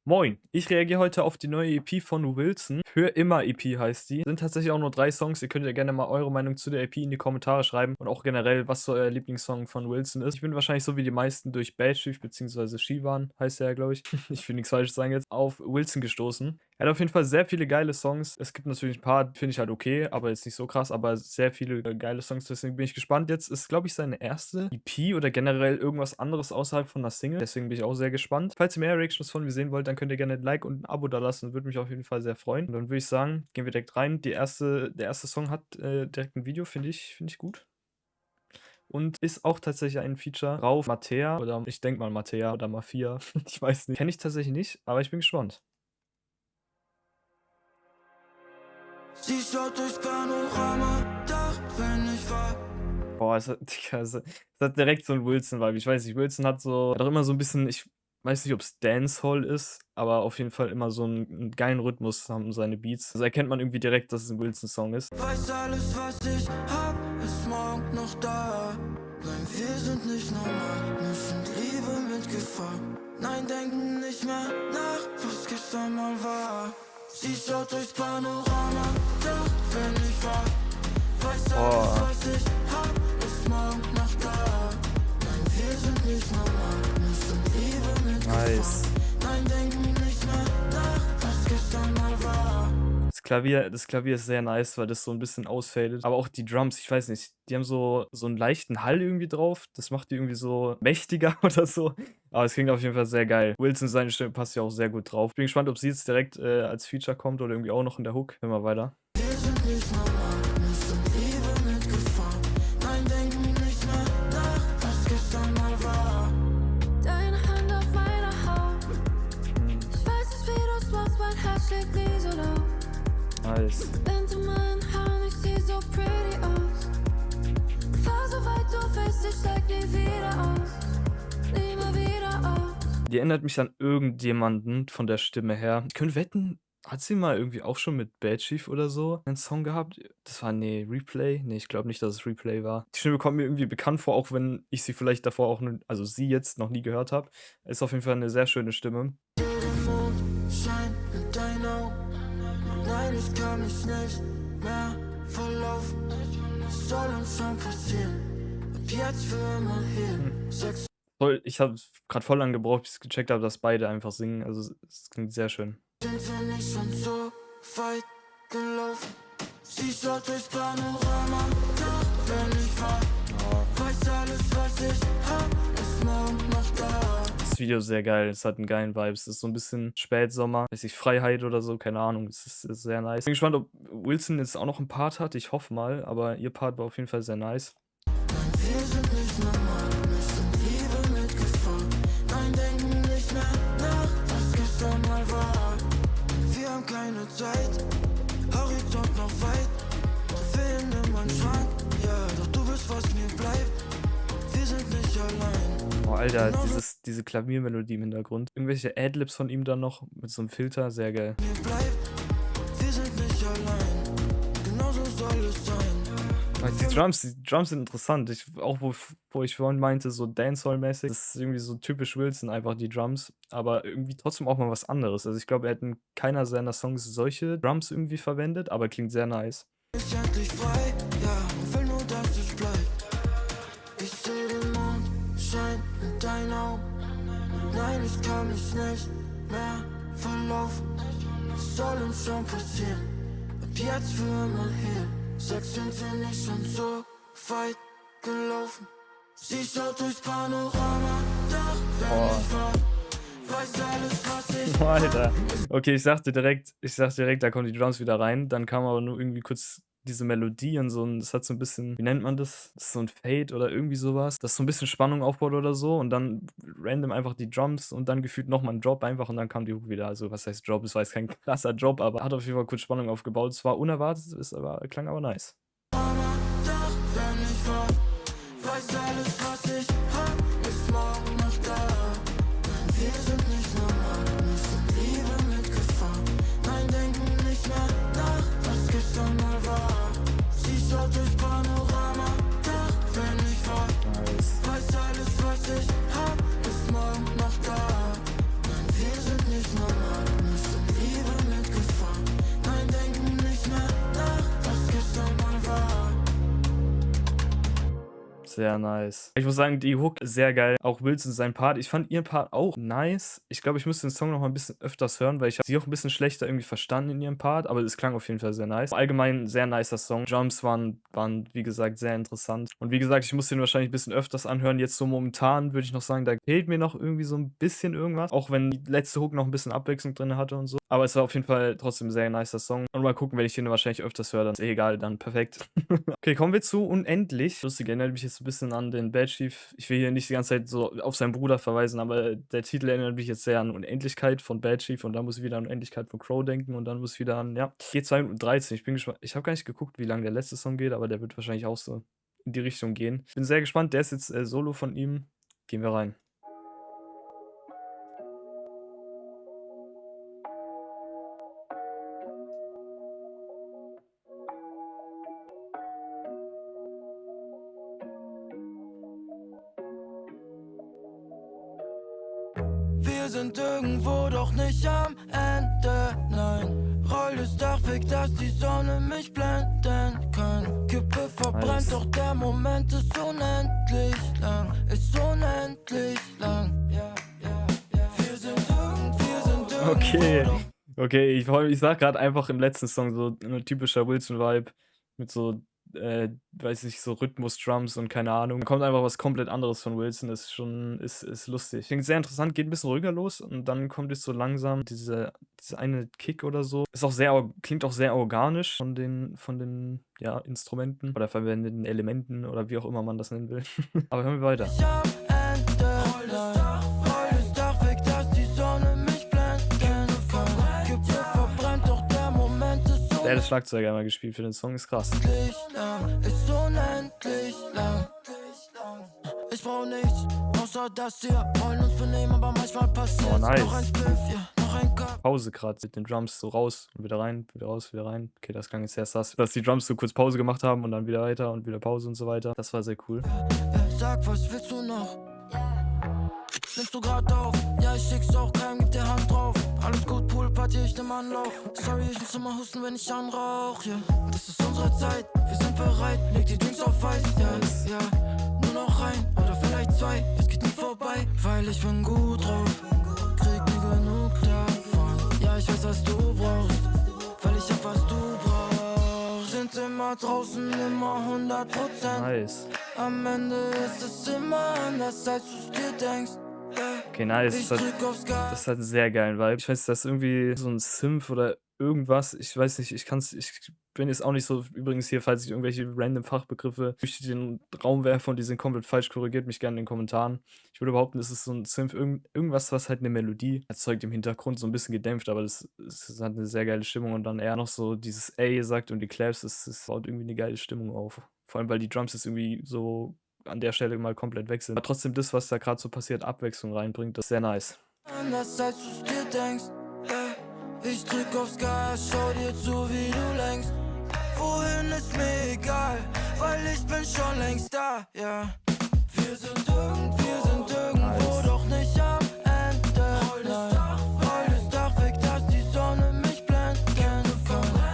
Moin, ich reagiere heute auf die neue EP von Wilson. Für immer EP heißt die. Sind tatsächlich auch nur 3 Songs. Ihr könnt ja gerne mal eure Meinung zu der EP in die Kommentare schreiben und auch generell, was so euer Lieblingssong von Wilson ist. Ich bin wahrscheinlich so wie die meisten durch Bad Chief bzw. Shivan, heißt er ja, glaube ich. Ich will nichts Falsches sagen jetzt, auf Wilson gestoßen. Er hat auf jeden Fall sehr viele geile Songs. Es gibt natürlich ein paar, finde ich halt okay, aber jetzt nicht so krass, aber sehr viele geile Songs. Deswegen bin ich gespannt. Jetzt ist, glaube ich, seine erste EP oder generell irgendwas anderes außerhalb von einer Single. Deswegen bin ich auch sehr gespannt. Falls ihr mehr Reactions von mir sehen wollt, dann könnt ihr gerne ein Like und ein Abo da lassen. Würde mich auf jeden Fall sehr freuen. Und dann würde ich sagen, gehen wir direkt rein. Der erste Song hat direkt ein Video, finde ich gut. Und ist auch tatsächlich ein Feature drauf. Mattea oder ich denke mal Mattea oder Mafia. Ich weiß nicht. Kenne ich tatsächlich nicht, aber ich bin gespannt. Sie schaut durchs Panoramadach, wenn ich war. Boah, Digga, es hat direkt so 'n Wilson-Vibe. Ich weiß nicht, Wilson hat auch immer so 'n bisschen, ich weiß nicht, ob's Dancehall ist, aber auf jeden Fall immer so 'n geilen Rhythmus haben seine Beats. Also, erkennt man irgendwie direkt, dass es 'n Wilson-Song ist. Weiß alles, was ich hab, ist morgen noch da. Nein, wir sind nicht normal, mischen Liebe mit Gefahr. Nein, denken nicht mehr nach, was gestern mal war. Sie schaut durchs Panoramadach, wenn ich war. Weiß alles, was ich hab, ist morgen noch da. Nein, wir sind nicht normal, mischen Liebe mit Gefahr. Nice. Nein, denken nicht mehr nach, was gestern mal war. Das Klavier ist sehr nice, weil das so 'n bisschen ausfadet. Aber auch die Drums, ich weiß nicht, die haben so 'n leichten Hall irgendwie drauf. Das macht die irgendwie so mächtiger oder so. Aber es klingt auf jeden Fall sehr geil. Wilson, seine Stimme passt ja auch sehr gut drauf. Bin gespannt, ob sie jetzt direkt als Feature kommt oder irgendwie auch noch in der Hook. Hören wir weiter. Wir sind nicht normal, mischen Liebe mit Gefahr. Nein, denken nicht mehr nach, was gestern mal war. Deine Hand auf meiner Haut. Ich weiß nicht, wie du's machst, mein Herz schlägt nie so laut. Nice. Wind in meinen Haaren, ich seh so pretty aus. Fahr so weit du willst, ich steig nie wieder aus. Nie mehr wieder aus. Die erinnert mich an irgendjemanden von der Stimme her. Ich könnte wetten, hat sie mal irgendwie auch schon mit Bad Chief oder so einen Song gehabt? Das war, nee, Replay? Nee, ich glaube nicht, dass es Replay war. Die Stimme kommt mir irgendwie bekannt vor, auch wenn ich sie vielleicht davor auch, also sie jetzt noch nie gehört habe. Ist auf jeden Fall eine sehr schöne Stimme. Mondschein in deinen Augen. Nein, ich kann mich nicht mehr verlaufen. Was soll uns schon passieren? Ab jetzt für immer hier. Sex Ich habe gerade voll lang gebraucht, bis ich gecheckt habe, dass beide einfach singen. Also es klingt sehr schön. sind wir nicht schon so weit gelaufen. Sie schaut durchs Panoramadach, wenn ich war. Weiß alles, was ich hab, ist morgen noch da. Das Video ist sehr geil, es hat einen geilen Vibe. Es ist so ein bisschen Spätsommer, weiß ich, Freiheit oder so, keine Ahnung. Es ist sehr nice. Bin gespannt, ob Wilson jetzt auch noch 'n Part hat. Ich hoffe mal, aber ihr Part war auf jeden Fall sehr nice. Nein, wir sind nicht normal, mischen Liebe mit Gefahr. Nein, denken nicht mehr nach, was gestern mal war. Wir haben keine Zeit, Horizont noch weit. Trophäen in meinem Schrank, ja, doch du bist, was mir bleibt. Wir sind nicht allein. Boah, Alter, diese Klaviermelodie im Hintergrund. Irgendwelche Adlibs von ihm dann noch mit so 'nem Filter, sehr geil. Mir bleibt, wir sind nicht allein. Genauso soll es sein. Die Drums sind interessant. Auch wo ich vorhin meinte, so Dancehall-mäßig, das ist irgendwie so typisch Wilson, einfach die Drums, aber irgendwie trotzdem auch mal was anderes. Also, ich glaube, er hat in keiner seiner Songs solche Drums irgendwie verwendet, aber klingt sehr nice. Ist endlich frei, ja, und will nur, dass es bleibt. Ich seh den Mondschein in deinen Augen. Nein, ich kann mich nicht mehr verlaufen. Was soll uns schon passieren? Ab jetzt für immer hier. Sex sind wir nicht schon so weit gelaufen. Sie schaut durchs Panoramadach, wenn ich war. Weiß alles, was ich Alter. Okay, ich dachte direkt, da kommen die Drums wieder rein. Dann kam aber nur irgendwie kurz diese Melodie und das hat so 'n bisschen, wie nennt man das? Das ist so 'n Fade oder irgendwie so was, das so 'n bisschen Spannung aufbaut oder so und dann random einfach die Drums und dann gefühlt noch mal 'n Drop einfach und dann kam die Hook wieder. Also, was heißt Drop? Es war jetzt kein krasser Drop, aber hat auf jeden Fall kurz Spannung aufgebaut. Es war unerwartet, klang aber nice. Panoramadach, wenn ich war. Weiß alles, was ich hab, ist morgen noch da. Nein, wir sind nicht normal, mischen Liebe mit Gefahr. Nein, denken nicht mehr nach, was gestern mal war. Sie schaut durchs Panoramadach, wenn ich war. Nice. Weiß alles, was ich hab, ist morgen noch da. Nein, wir sind nicht normal. Sehr nice. Ich muss sagen, die Hook ist sehr geil. Auch Wilson, sein Part. Ich fand ihren Part auch nice. Ich glaube, ich müsste den Song noch mal ein bisschen öfters hören, weil ich habe sie auch ein bisschen schlechter irgendwie verstanden in ihrem Part, aber es klang auf jeden Fall sehr nice. Allgemein sehr nicer Song. Drums waren, wie gesagt, sehr interessant. Und wie gesagt, ich muss den wahrscheinlich ein bisschen öfters anhören. Jetzt so momentan würde ich noch sagen, da fehlt mir noch irgendwie so ein bisschen irgendwas. Auch wenn die letzte Hook noch ein bisschen Abwechslung drin hatte und so. Aber es war auf jeden Fall trotzdem ein sehr nicer Song. Und mal gucken, wenn ich den wahrscheinlich öfters höre, dann ist egal, dann perfekt. Okay, kommen wir zu Unendlich. Lustig, erinnert mich jetzt ein bisschen an den Bad Chief. Ich will hier nicht die ganze Zeit so auf seinen Bruder verweisen, aber der Titel erinnert mich jetzt sehr an Unendlichkeit von Bad Chief und dann muss ich wieder an Unendlichkeit von Crow denken und dann muss ich wieder an, ja, geht 2 Minuten 13. Ich bin gespannt. Ich habe gar nicht geguckt, wie lange der letzte Song geht, aber der wird wahrscheinlich auch so in die Richtung gehen. Ich bin sehr gespannt. Der ist jetzt Solo von ihm. Gehen wir rein. Wir sind irgendwo, doch nicht am Ende, nein. Roll das Dach weg, dass die Sonne mich blenden kann. Kippe verbrennt, Nice. doch der Moment ist unendlich lang. Ist unendlich lang, ja, ja, ja. Wir sind irgendwo, Okay. doch Okay, ich sag gerade einfach im letzten Song so ein typischer Wilson-Vibe mit so, weiß nicht, so Rhythmus-Drums und keine Ahnung. Da kommt einfach was komplett anderes von Wilson. Ist schon, ist lustig. Klingt sehr interessant, geht ein bisschen ruhiger los und dann kommt es so langsam diese eine Kick oder so. Ist auch sehr, klingt auch sehr organisch von den ja, Instrumenten oder verwendeten Elementen oder wie auch immer man das nennen will. Aber hören wir weiter. nicht am Ende, nein. Roll das Dach weg, dass die Sonne mich blenden kann. Kippe verbrennt, doch der Moment ist Der hat das Schlagzeug einmal gespielt für den Song, ist krass. unendlich lang. Ist unendlich lang. Ich brauch nichts, außer das hier. Wollen uns benehmen, aber manchmal passiert Oh, nice. noch ein Spliff, ja, noch ein Cup. Pause gerade mit den Drums so raus und wieder rein, wieder raus, wieder rein. Okay, das klang jetzt sehr sass. Dass die Drums so kurz Pause gemacht haben und dann wieder weiter und wieder Pause und so weiter. Das war sehr cool. Ja, sag, was willst du noch? Nimmst du grad auf? Ja, ich schick's auch keinem, gib dir Hand drauf. Alles gut, Poolparty, ich nehm Anlauf. Sorry, ich muss immer husten, wenn ich anrauch, ja. Das ist unsere Zeit, wir sind bereit. Leg die Drinks auf Eis, ja, ja. Nur noch ein oder vielleicht 2, es geht nie vorbei. Weil ich bin gut drauf, krieg nie genug davon. Ja, ich weiß, was du brauchst, weil ich hab, was du brauchst. Sind immer draußen, immer 100%. Nice. Am Ende ist es immer anders, als du's dir denkst. Okay, nice. Ich Das hat, drück aufs Gas. das hat einen sehr geilen Vibe. Ich weiß, das ist irgendwie so ein Synth oder irgendwas. Ich weiß nicht, ich bin jetzt auch nicht so, übrigens hier, falls ich irgendwelche random Fachbegriffe durch den Raum werfe und die sind komplett falsch, korrigiert mich gerne in den Kommentaren. Ich würde behaupten, es ist so ein Synth, irgendwas, was halt eine Melodie erzeugt im Hintergrund, so ein bisschen gedämpft, aber das hat eine sehr geile Stimmung und dann eher noch so dieses A sagt und die Claps, das baut irgendwie eine geile Stimmung auf. Vor allem, weil die Drums jetzt irgendwie so an der Stelle mal komplett weg sind. Aber trotzdem das, was da gerade so passiert, Abwechslung reinbringt, das ist sehr nice. Anders, als du's dir denkst. Ich drück aufs Gas, schau dir zu, wie du lenkst. Wohin ist mir egal, weil ich bin schon längst da, ja. Wir sind irgendwo, Nice. doch nicht am Ende. Nein. Roll das Dach weg, dass die Sonne mich blenden kann.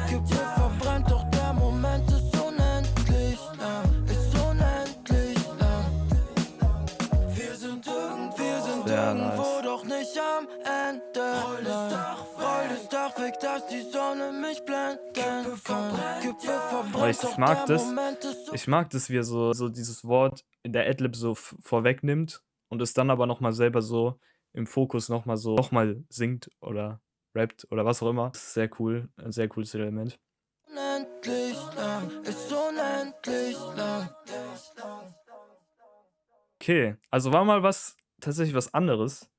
Kippe verbrennt, doch der Moment ist unendlich lang. Ist unendlich lang. Wir sind Sehr irgendwo, nice. doch nicht am Ende. Roll das Dach weg, dass die Sonne mich blenden kann. Kippe verbrennt, Aber ich doch mag der das. Moment ist Ich mag das, wie er so dieses Wort in der Adlib so vorwegnimmt und es dann aber nochmal selber so im Fokus nochmal singt oder rappt oder was auch immer. Das ist sehr cool. Ein sehr cooles Element. unendlich lang. Ist unendlich lang. Okay, also war mal tatsächlich was anderes.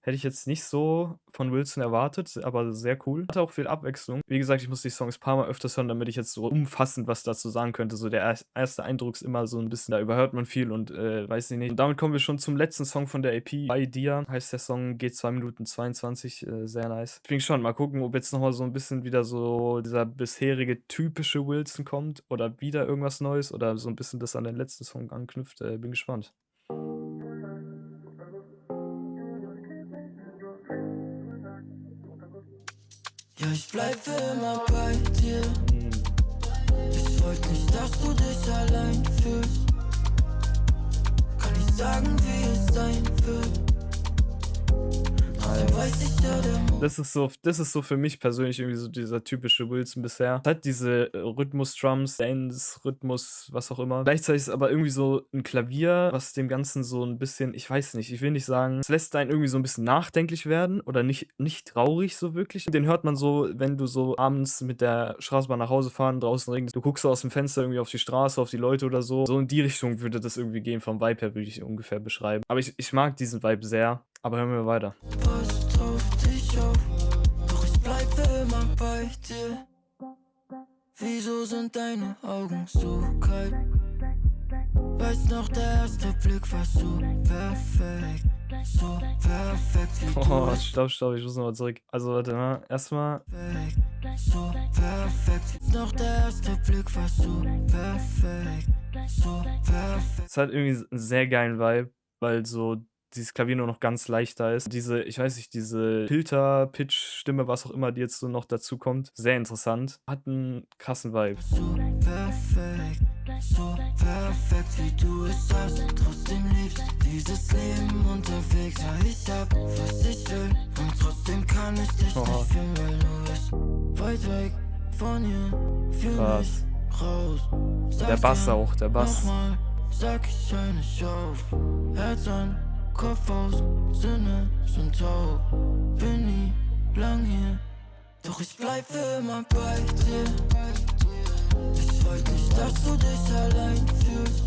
Hätte ich jetzt nicht so von Wilson erwartet, aber sehr cool. Hatte auch viel Abwechslung. Wie gesagt, ich muss die Songs ein paar Mal öfters hören, damit ich jetzt so umfassend was dazu sagen könnte. So der erste Eindruck ist immer so ein bisschen, da überhört man viel und weiß ich nicht. Und damit kommen wir schon zum letzten Song von der EP. Bei dir heißt der Song, geht 2 Minuten 22, sehr nice. Ich bin schon, mal gucken, ob jetzt nochmal so ein bisschen wieder so dieser bisherige typische Wilson kommt oder wieder irgendwas Neues oder so ein bisschen das an den letzten Song anknüpft. Bin gespannt. Ja, ich bleib für immer bei dir. Ich wollte nicht, dass du dich allein fühlst. sagen, wie es sein wird. Trotzdem weiß ich ja, der Mond Das ist so für mich persönlich irgendwie so dieser typische Wilson bisher. Es hat diese Rhythmus-Drums, Dance, Rhythmus, was auch immer. Gleichzeitig ist aber irgendwie so ein Klavier, was dem Ganzen so ein bisschen, ich weiß nicht, ich will nicht sagen, es lässt einen irgendwie so ein bisschen nachdenklich werden oder nicht traurig so wirklich. Den hört man so, wenn du so abends mit der Straßenbahn nach Hause fahren, draußen regnet, du guckst so aus dem Fenster irgendwie auf die Straße, auf die Leute oder so. So in die Richtung würde das irgendwie gehen, vom Vibe her würde ich ungefähr beschreiben. Aber ich mag diesen Vibe sehr. Aber hören wir weiter. passt auf dich auf, doch ich bleibe immer bei dir. Wieso sind deine Augen so kalt? Weiß noch, der erste Blick war so perfekt wie du Oh, es stopp, ich muss nochmal zurück. Also, warte mal. Erstmal. perfekt, so perfekt. Weiß noch, der erste Blick war so perfekt. Es hat irgendwie einen sehr geilen Vibe, weil so dieses Klavier nur noch ganz leicht da ist. Diese, ich weiß nicht, diese Filter, Pitch, Stimme, was auch immer, die jetzt so noch dazu kommt. Sehr interessant. Hat einen krassen Vibe. So perfekt, wie du es hast. Trotzdem liebst dieses Leben unterwegs. Ja, ich hab, was ich will. Und trotzdem kann ich dich Oh. nicht fühlen, weil du bist weit weg von hier. Fühl Krass. mich raus. Der Bass auch, der Bass. Nochmal, sag ich höre nicht auf. Herz an, Kopf aus, Sinne sind taub. Bin nie lang hier, doch ich bleib für immer bei dir. Ich wollte nicht, dass du dich allein fühlst.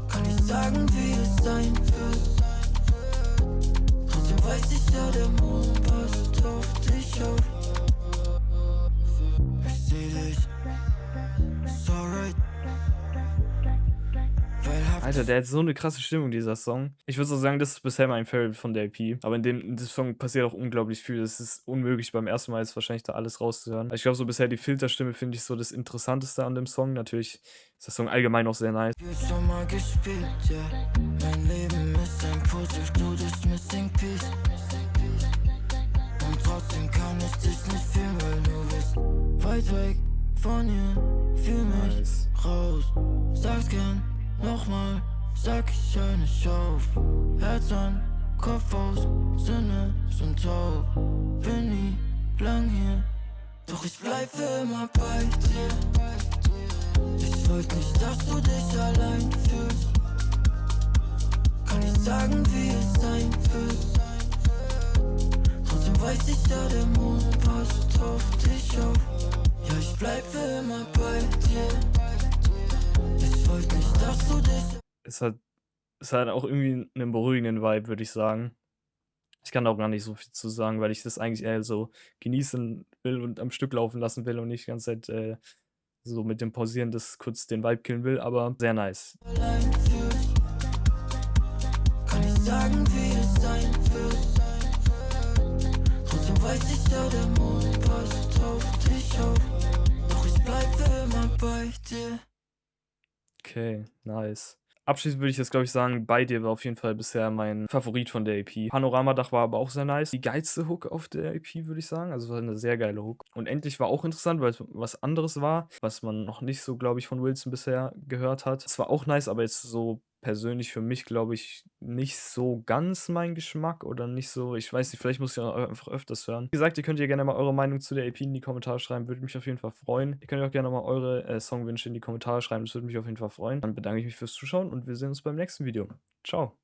Kann ich sagen, wie es sein wird. Trotzdem weiß ich ja, der Mond passt auf dich auf. Ich seh dich, ist alright. Alter, der hat so eine krasse Stimmung, dieser Song. Ich würde so sagen, das ist bisher mein Favorite von der EP. Aber in dem Song passiert auch unglaublich viel. Es ist unmöglich, beim ersten Mal jetzt wahrscheinlich da alles rauszuhören. Ich glaube, so bisher die Filterstimme finde ich so das Interessanteste an dem Song. Natürlich ist der Song allgemein auch sehr nice. Wird schon mal gespielt, ja. Mein Leben ist ein Puzzle, du das Missing Piece. Und trotzdem kann ich dich nicht fühlen, weil du bist weit weg von hier. Fühl mich Nice. raus, sag's gern nochmal, sag ich hör nicht auf. Herz an, Kopf aus, Sinne sind taub. Bin nie lang hier, doch ich bleib für immer bei dir. Ich wollte nicht, dass du dich allein fühlst. Kann ich sagen, wie es sein wird. Trotzdem weiß ich ja, der Mond passt auf dich auf. Ja, ich bleib für immer bei dir. Ich wollte nicht, dass du dich Es hat auch irgendwie einen beruhigenden Vibe, würde ich sagen. Ich kann da auch gar nicht so viel zu sagen, weil ich das eigentlich eher so genießen will und am Stück laufen lassen will und nicht die ganze Zeit so mit dem Pausieren das kurz den Vibe killen will, aber sehr nice. allein fühlst. Kann ich sagen, wie es sein wird. Trotzdem weiß ich ja, der Mond passt auf dich auf. Doch ich bleib für immer bei dir. Okay, nice. Abschließend würde ich jetzt, glaube ich, sagen, bei dir war auf jeden Fall bisher mein Favorit von der EP. Panoramadach war aber auch sehr nice. Die geilste Hook auf der EP, würde ich sagen. Also es war eine sehr geile Hook. Und endlich war auch interessant, weil es was anderes war, was man noch nicht so, glaube ich, von Wilson bisher gehört hat. Es war auch nice, aber jetzt so persönlich für mich, glaube ich, nicht so ganz mein Geschmack oder nicht so, ich weiß nicht, vielleicht muss ich auch einfach öfters hören. Wie gesagt, ihr könnt ja gerne mal eure Meinung zu der EP in die Kommentare schreiben, würde mich auf jeden Fall freuen. Ihr könnt auch gerne mal eure Songwünsche in die Kommentare schreiben, das würde mich auf jeden Fall freuen. Dann bedanke ich mich fürs Zuschauen und wir sehen uns beim nächsten Video. Ciao.